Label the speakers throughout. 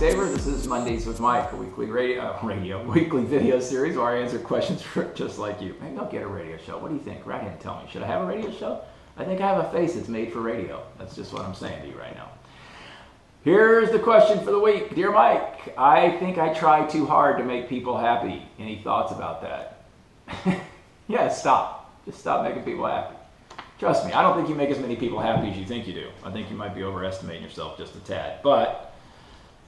Speaker 1: Staver. This is Mondays with Mike, a weekly weekly video series where I answer questions for just like you. Maybe I'll get a radio show. What do you think? Write in and tell me. Should I have a radio show? I think I have a face that's made for radio. That's just what I'm saying to you right now. Here's the question for the week. Dear Mike, I think I try too hard to make people happy. Any thoughts about that? Yeah, stop. Just stop making people happy. Trust me, I don't think you make as many people happy as you think you do. I think you might be overestimating yourself just a tad. But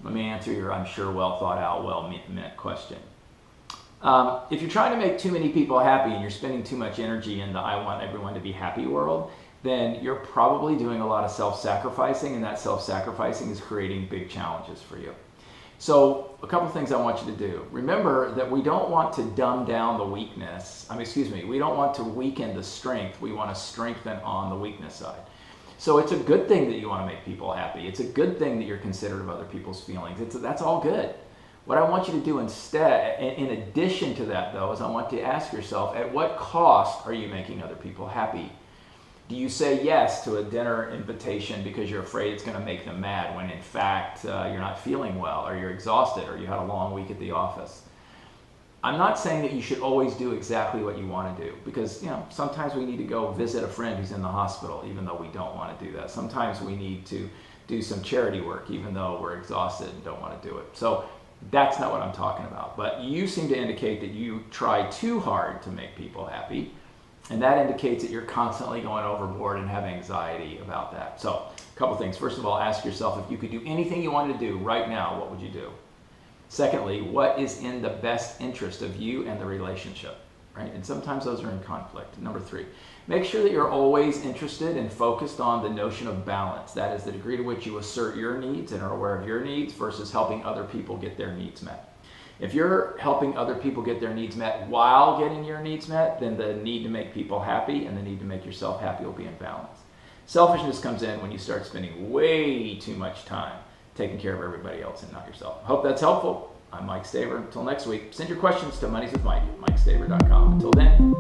Speaker 1: let me answer your, I'm sure, well thought out, well meant question. If you're trying to make too many people happy and you're spending too much energy in the I want everyone to be happy world, then you're probably doing a lot of self-sacrificing, and that self-sacrificing is creating big challenges for you. So a couple things I want you to do. Remember that we don't want to dumb down the weakness. We don't want to weaken the strength. We want to strengthen on the weakness side. So it's a good thing that you want to make people happy. It's a good thing that you're considerate of other people's feelings. That's all good. What I want you to do instead, in addition to that though, is I want you to ask yourself, at what cost are you making other people happy? Do you say yes to a dinner invitation because you're afraid it's going to make them mad when in fact you're not feeling well, or you're exhausted, or you had a long week at the office? I'm not saying that you should always do exactly what you want to do, because sometimes we need to go visit a friend who's in the hospital even though we don't want to do that. Sometimes we need to do some charity work even though we're exhausted and don't want to do it. So that's not what I'm talking about. But you seem to indicate that you try too hard to make people happy. And that indicates that you're constantly going overboard and have anxiety about that. So a couple things. First of all, ask yourself, if you could do anything you wanted to do right now, what would you do? Secondly, what is in the best interest of you and the relationship? Right? And sometimes those are in conflict. Number 3, make sure that you're always interested and focused on the notion of balance. That is the degree to which you assert your needs and are aware of your needs versus helping other people get their needs met. If you're helping other people get their needs met while getting your needs met, then the need to make people happy and the need to make yourself happy will be in balance. Selfishness comes in when you start spending way too much time taking care of everybody else and not yourself. I hope that's helpful. I'm Mike Staver. Until next week, send your questions to MondaysWithMike at MikeStaver.com. Until then,